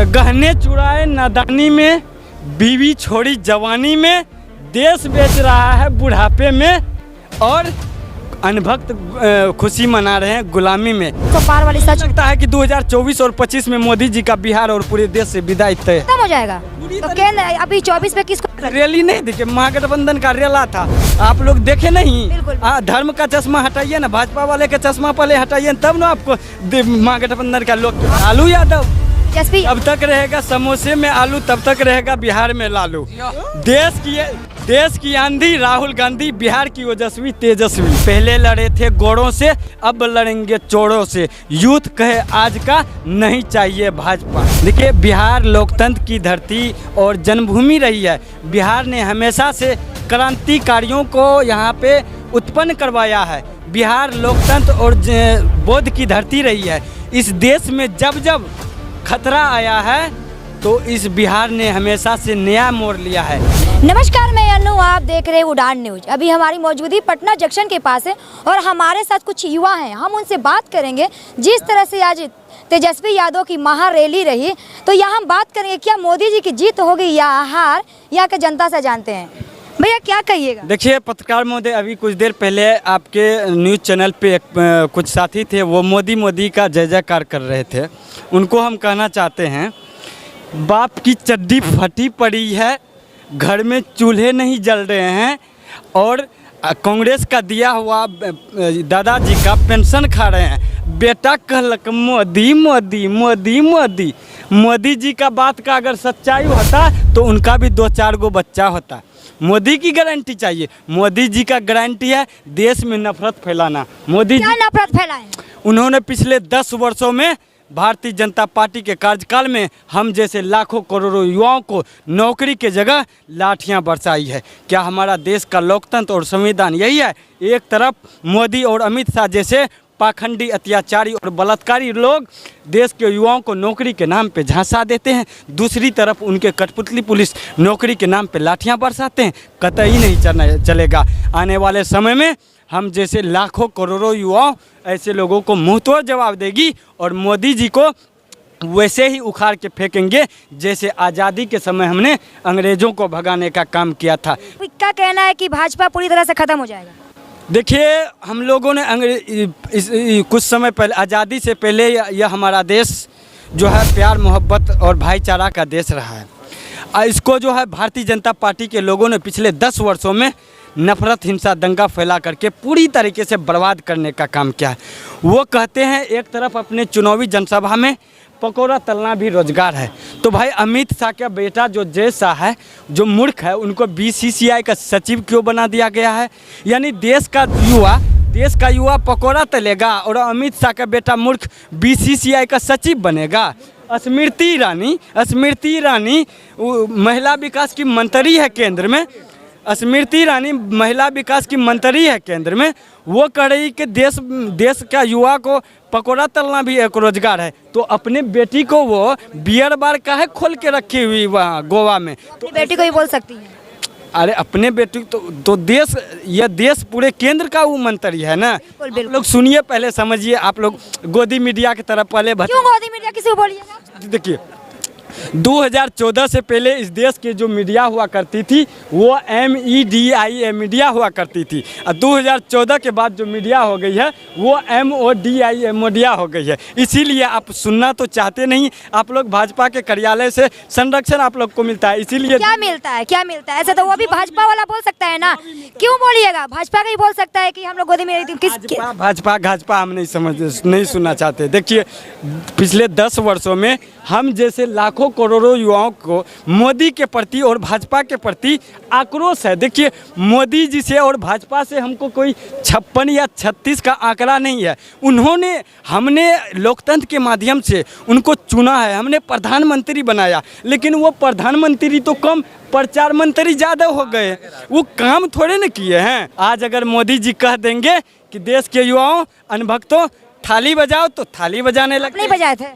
गहने चुराए नादानी में, बीवी छोड़ी जवानी में, देश बेच रहा है बुढ़ापे में, और अनभक्त खुशी मना रहे हैं गुलामी में। तो पार वाली सच लगता है कि 2024 और 25 में मोदी जी का बिहार और पूरे देश से विदाई तय खत्म हो जाएगा। तो केंद्र अभी 24 पे किसको रैली नहीं देखे, महागठबंधन का रैला था, आप लोग देखे नहीं? बिल्कुल। धर्म का चश्मा हटाइए ना, भाजपा वाले का चश्मा पहले हटाइए, तब ना आपको महागठबंधन का लोग। लालू यादव जसपी अब तक रहेगा समोसे में आलू, तब तक रहेगा बिहार में लालू। देश की आंधी राहुल गांधी, बिहार की ओजस्वी तेजस्वी। पहले लड़े थे गोरों से, अब लड़ेंगे चोरों से। यूथ कहे आज का नहीं चाहिए भाजपा। देखिए, बिहार लोकतंत्र की धरती और जन्मभूमि रही है। बिहार ने हमेशा से क्रांतिकारियों को यहाँ पे उत्पन्न करवाया है। बिहार लोकतंत्र और बौद्ध की धरती रही है। इस देश में जब जब खतरा आया है तो इस बिहार ने हमेशा से नया मोड़ लिया है। नमस्कार, मैं अनु, आप देख रहे हैं उड़ान न्यूज। अभी हमारी मौजूदगी पटना जंक्शन के पास है और हमारे साथ कुछ युवा हैं। हम उनसे बात करेंगे। जिस तरह से आज तेजस्वी यादव की महा रैली रही, तो यहाँ हम बात करेंगे क्या मोदी जी की जीत होगी या हार, यहाँ के जनता से जानते हैं। भैया क्या कहिएगा? देखिए पत्रकार महोदय, अभी कुछ देर पहले आपके न्यूज़ चैनल पे कुछ साथी थे, वो मोदी का जय जयकार कर रहे थे। उनको हम कहना चाहते हैं, बाप की चड्डी फटी पड़ी है, घर में चूल्हे नहीं जल रहे हैं, और कांग्रेस का दिया हुआ दादाजी का पेंशन खा रहे हैं। बेटा कहलक मोदी मोदी मोदी मोदी। मोदी जी का बात का अगर सच्चाई होता तो उनका भी 2-4 गो बच्चा होता। मोदी की गारंटी चाहिए। मोदी जी का गारंटी है देश में नफरत फैलाना। मोदी क्या जी नफरत फैलाए? उन्होंने पिछले 10 वर्षों में भारतीय जनता पार्टी के कार्यकाल में हम जैसे लाखों करोड़ों युवाओं को नौकरी के जगह लाठियां बरसाई है। क्या हमारा देश का लोकतंत्र और संविधान यही है? एक तरफ मोदी और अमित शाह जैसे पाखंडी, अत्याचारी और बलात्कारी लोग देश के युवाओं को नौकरी के नाम पे झांसा देते हैं, दूसरी तरफ उनके कठपुतली पुलिस नौकरी के नाम पे लाठियां बरसाते हैं। कतई नहीं चलेगा। आने वाले समय में हम जैसे लाखों करोड़ों युवाओं ऐसे लोगों को मुंहतोड़ जवाब देगी और मोदी जी को वैसे ही उखाड़ के फेंकेंगे जैसे आज़ादी के समय हमने अंग्रेज़ों को भगाने का काम किया था। क्या कहना है कि भाजपा पूरी तरह से खत्म हो जाएगा? देखिए, हम लोगों ने कुछ समय पहले, आज़ादी से पहले यह हमारा देश जो है प्यार मोहब्बत और भाईचारा का देश रहा है। इसको जो है भारतीय जनता पार्टी के लोगों ने पिछले 10 वर्षों में नफरत, हिंसा, दंगा फैला करके पूरी तरीके से बर्बाद करने का काम किया है। वो कहते हैं एक तरफ अपने चुनावी जनसभा में पकौड़ा तलना भी रोजगार है। तो भाई अमित शाह का बेटा जो जय शाह है, जो मूर्ख है, उनको BCCI का सचिव क्यों बना दिया गया है? यानी देश का युवा पकौड़ा तलेगा और अमित शाह का बेटा मूर्ख BCCI का सचिव बनेगा। स्मृति ईरानी महिला विकास की मंत्री है केंद्र में। स्मृति ईरानी महिला विकास की मंत्री है केंद्र में। वो कह रही कि देश का युवा को पकौड़ा तलना भी एक रोजगार है। तो अपने बेटी को वो बियर बार का है खोल के रखी हुई वहाँ गोवा में, तो बेटी को ही बोल सकती है। अरे अपने बेटी तो यह देश पूरे केंद्र का वो मंत्री है ना। बिल्कुल। आप लोग सुनिए, पहले समझिए। आप लोग गोदी मीडिया की तरफ पहले क्यों गोदी मीडिया किसी को बोलिएगा? देखिए, 2014 से पहले इस देश की जो मीडिया हुआ करती थी वो MEDIA मीडिया हुआ करती थी, और 2014 के बाद जो मीडिया हो गई है वो MODIA मीडिया हो गई है। इसीलिए आप सुनना तो चाहते नहीं। आप लोग भाजपा के कार्यालय से संरक्षण आप लोग को मिलता है, इसीलिए क्या मिलता है? ऐसे तो वो भी भाजपा वाला बोल सकता है ना। क्यों बोलिएगा? भाजपा का ही बोल सकता है कि हम लोग गोदी में भाजपा हम नहीं सुनना चाहते। देखिए, पिछले 10 वर्षों में हम जैसे लाखों करोड़ों युवाओं को मोदी के प्रति और भाजपा के प्रति आक्रोश है। देखिए, मोदी जी से और भाजपा से हमको कोई 56 या 36 का आंकड़ा नहीं है। हमने लोकतंत्र के माध्यम से उनको चुना है, हमने प्रधानमंत्री बनाया, लेकिन वो प्रधानमंत्री तो कम, प्रचार मंत्री ज़्यादा हो गए। वो काम थोड़े न किए हैं। आज अगर मोदी जी कह देंगे कि देश के युवाओं, अनभक्तों थाली बजाओ, तो थाली बजाने लगते। नहीं बजाए थे?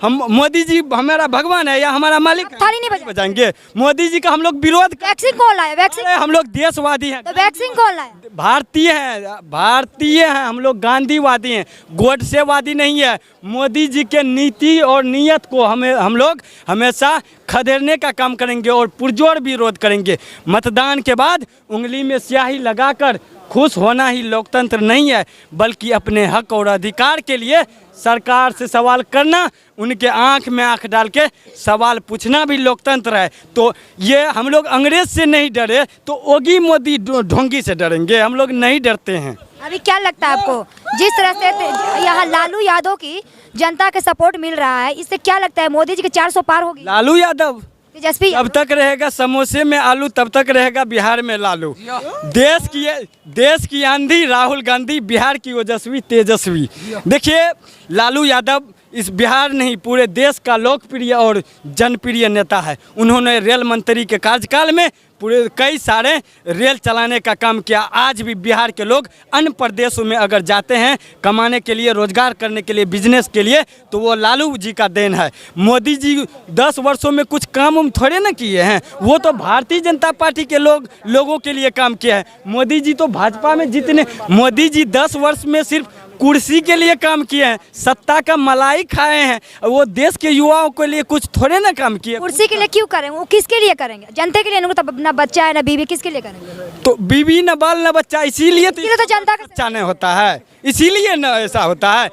हम मोदी जी हमारा भगवान है या हमारा मालिक है? थाली नहीं बजाएंगे। मोदी जी का हम लोग विरोध वैक्सीन कौन लाया? वैक्सीन हम लोग देशवादी हैं, तो वैक्सीन कौन लाया? भारतीय हैं हम लोग, गांधीवादी हैं, गोडसेवादी नहीं है। मोदी जी के नीति और नीयत को हम लोग हमेशा खदेड़ने का काम करेंगे और पुरजोर विरोध करेंगे। मतदान के बाद उंगली में स्याही लगाकर खुश होना ही लोकतंत्र नहीं है, बल्कि अपने हक और अधिकार के लिए सरकार से सवाल करना, उनके आंख में आंख डाल के सवाल पूछना भी लोकतंत्र है। तो ये हम लोग अंग्रेज से नहीं डरे तो ओगी मोदी ढोंगी से डरेंगे, हम लोग नहीं डरते हैं। अभी क्या लगता है आपको, जिस तरह से यहाँ लालू यादव की जनता के सपोर्ट मिल रहा है, इससे क्या लगता है मोदी जी के 400 पार होगी? लालू यादव तेजस्वी तब तक रहेगा समोसे में आलू, तब तक रहेगा बिहार में लालू। देश की आंधी राहुल गांधी, बिहार की ओजस्वी तेजस्वी। देखिए लालू यादव इस बिहार नहीं पूरे देश का लोकप्रिय और जनप्रिय नेता है। उन्होंने रेल मंत्री के कार्यकाल में पूरे कई सारे रेल चलाने का काम किया। आज भी बिहार के लोग अन्य प्रदेशों में अगर जाते हैं कमाने के लिए, रोजगार करने के लिए, बिजनेस के लिए, तो वो लालू जी का देन है। मोदी जी 10 वर्षों में कुछ काम हम थोड़े ना किए हैं, वो तो भारतीय जनता पार्टी के लोगों के लिए काम किया है। मोदी जी तो भाजपा में जितने, मोदी जी 10 वर्ष में सिर्फ कुर्सी के लिए काम किए हैं, सत्ता का मलाई खाए हैं। वो देश के युवाओं के लिए कुछ थोड़े ना काम किए। कुर्सी के लिए क्यों करेंगे? वो किसके लिए करेंगे? जनता के लिए। उनको तो ना बच्चा है ना बीवी, किसके लिए करेंगे? तो बीवी न बाल न बच्चा, इसीलिए तो जनता का अच्छा नहीं होता है, इसीलिए न ऐसा होता है।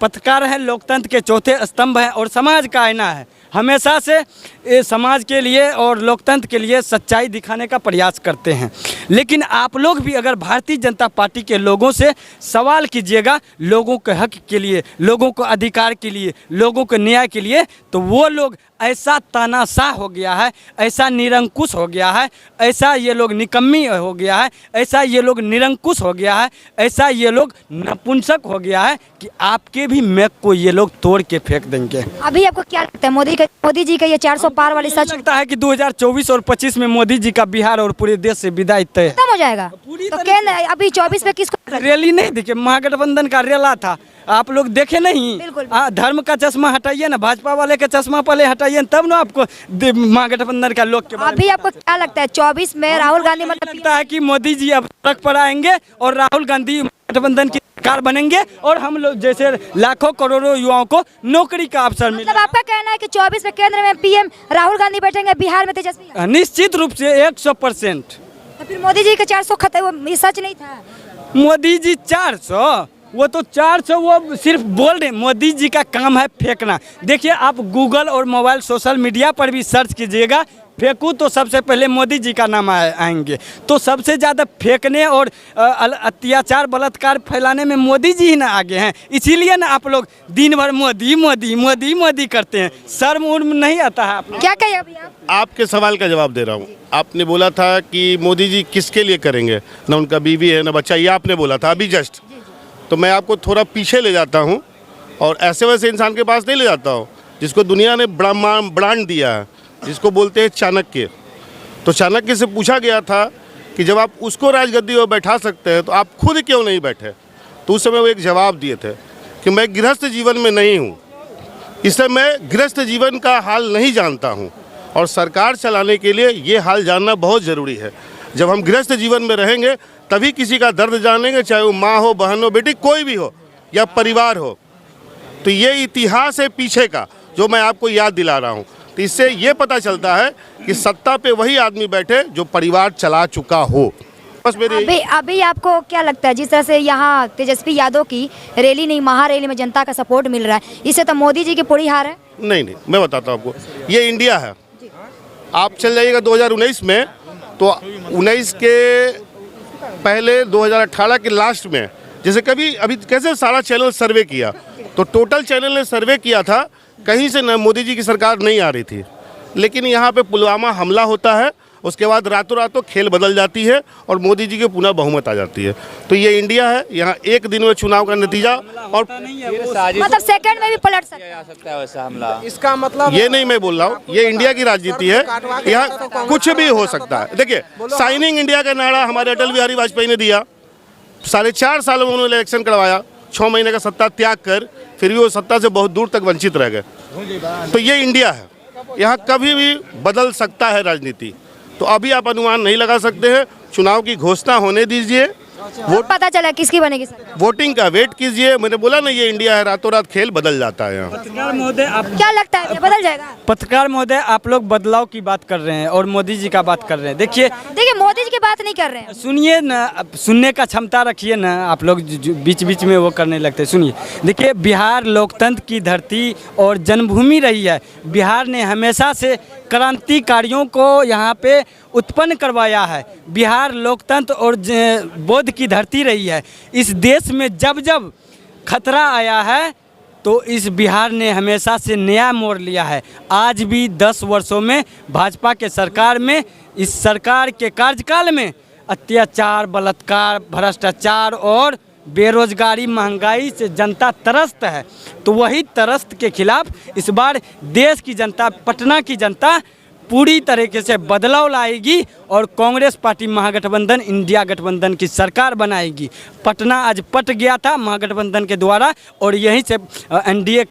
पत्रकार है, लोकतंत्र के चौथे स्तंभ है और समाज का आईना है। हमेशा से ये समाज के लिए और लोकतंत्र के लिए सच्चाई दिखाने का प्रयास करते हैं। लेकिन आप लोग भी अगर भारतीय जनता पार्टी के लोगों से सवाल कीजिएगा लोगों के हक के लिए, लोगों को अधिकार के लिए, लोगों के न्याय के लिए, तो वो लोग ऐसा तानाशाह हो गया है, ऐसा निरंकुश हो गया है, ऐसा ये लोग निकम्मी हो गया है, ऐसा ये लोग निरंकुश हो गया है, ऐसा ये लोग नपुंसक हो गया है कि आपके भी मैक को ये लोग तोड़ के फेंक देंगे। अभी आपको क्या लगता है मोदी जी का ये 400 पार वाली सच लगता है कि 2024 और 25 में मोदी जी का बिहार और पूरे देश से विदाई तय है। खत्म हो जाएगा? तो केंद्र अभी 24 में किसको? रैली नहीं दिखे, महागठबंधन का रेला था, आप लोग देखे नहीं? बिल्कुल। धर्म का चश्मा हटाइए ना, भाजपा वाले का चश्मा पहले हटाइए, तब ना आपको महागठबंधन का लोग के बारे में। अभी आपको क्या लगता है 24 में राहुल गांधी लगता है कि मोदी जी अब सड़क पर आएंगे और राहुल गांधी गठबंधन की सरकार बनेंगे और हम लोग जैसे लाखों करोड़ों युवाओं को नौकरी का अवसर मिलेगा। मतलब आपका कहना है कि 24 में केंद्र में पीएम राहुल गांधी बैठेंगे, बिहार में तेजस्वी? निश्चित रूप से 100%। तो फिर मोदी जी के 400 खत्म, वो सच नहीं था? मोदी जी 400, वो तो 400 वो सिर्फ बोल रहे। मोदी जी का काम है फेंकना। देखिए आप गूगल और मोबाइल सोशल मीडिया पर भी सर्च कीजिएगा, फेंकू तो सबसे पहले मोदी जी का नाम आएंगे। तो सबसे ज़्यादा फेंकने और अत्याचार बलात्कार फैलाने में मोदी जी ही ना आगे हैं। इसीलिए ना आप लोग दिन भर मोदी मोदी मोदी मोदी करते हैं, शर्म उर्म नहीं आता है आप? क्या कहिए अभी आप? आपके सवाल का जवाब दे रहा हूँ। आपने बोला था कि मोदी जी किसके लिए करेंगे, ना उनका बीवी है ना बच्चा, ये आपने बोला था अभी जस्ट। तो मैं आपको थोड़ा पीछे ले जाता हूँ और ऐसे वैसे इंसान के पास नहीं ले जाता हूँ जिसको दुनिया ने ब्रांड दिया है, जिसको बोलते हैं चाणक्य। तो चाणक्य से पूछा गया था कि जब आप उसको राजगद्दी पर बैठा सकते हैं तो आप खुद क्यों नहीं बैठे? तो उस समय वो एक जवाब दिए थे कि मैं गृहस्थ जीवन में नहीं हूँ, इसलिए मैं गृहस्थ जीवन का हाल नहीं जानता हूँ और सरकार चलाने के लिए ये हाल जानना बहुत ज़रूरी है। जब हम गृहस्थ जीवन में रहेंगे तभी किसी का दर्द जानेंगे, चाहे वो माँ हो, बहन हो, बेटी कोई भी हो या परिवार हो। तो ये इतिहास है पीछे का जो मैं आपको याद दिला रहा हूँ। तो इससे ये पता चलता है कि सत्ता पे वही आदमी बैठे जो परिवार चला चुका हो। बस मेरी अभी आपको क्या लगता है जिस तरह से यहाँ तेजस्वी यादव की रैली नहीं महारैली में जनता का सपोर्ट मिल रहा है, इससे तो मोदी जी की पूरी हार है? नहीं, मैं बताता हूँ आपको, ये इंडिया है। आप चल जाइएगा 2019 में, तो 19 के पहले 2018 के लास्ट में, जैसे कभी अभी कैसे सारा चैनल सर्वे किया, तो टोटल चैनल ने सर्वे किया था, कहीं से न मोदी जी की सरकार नहीं आ रही थी। लेकिन यहाँ पे पुलवामा हमला होता है, उसके बाद रातों रातों खेल बदल जाती है और मोदी जी की पुनः बहुमत आ जाती है। तो ये इंडिया है, यहाँ एक दिन में चुनाव का नतीजा और मतलब सेकंड में भी पलट सकता है वैसा हमला। इसका मतलब ये नहीं मैं बोल रहा हूँ, ये इंडिया की राजनीति है, यहाँ कुछ भी हो सकता है। देखिए साइनिंग इंडिया का नारा हमारे अटल बिहारी वाजपेयी ने दिया, 4.5 सालों में उन्होंने इलेक्शन करवाया, 6 महीने का सत्ता त्याग कर फिर भी वो सत्ता से बहुत दूर तक वंचित रह गए। तो ये इंडिया है, यहाँ कभी भी बदल सकता है राजनीति। तो अभी आप अनुमान नहीं लगा सकते हैं, चुनाव की घोषणा होने दीजिए, वोट पता चला किसकी बनेगी सरकार। वोटिंग का वेट कीजिए। मैंने बोला ना, ये इंडिया है, रातों रात खेल बदल जाता है यहाँ। पत्रकार महोदय आप क्या लगता है ये बदल जाएगा? पत्रकार महोदय आप लोग बदलाव की बात कर रहे हैं और मोदी जी का बात कर रहे हैं। देखिए मोदी जी की बात नहीं कर रहे हैं। सुनिए ना, अब सुनने का क्षमता रखिए ना, आप लोग बीच बीच में वो करने लगते हैं। सुनिए, देखिए बिहार लोकतंत्र की धरती और जन्मभूमि रही है। बिहार ने हमेशा से क्रांतिकारियों को यहाँ पे उत्पन्न करवाया है। बिहार लोकतंत्र और बौद्ध की धरती रही है। इस देश में जब जब खतरा आया है तो इस बिहार ने हमेशा से नया मोड़ लिया है। आज भी 10 वर्षों में भाजपा के सरकार में, इस सरकार के कार्यकाल में अत्याचार, बलात्कार, भ्रष्टाचार और बेरोजगारी, महंगाई से जनता त्रस्त है। तो वही त्रस्त के खिलाफ इस बार देश की जनता, पटना की जनता पूरी तरीके से बदलाव लाएगी और कांग्रेस पार्टी महागठबंधन, इंडिया गठबंधन की सरकार बनाएगी। पटना आज पट गया था महागठबंधन के द्वारा और यहीं से एनडीए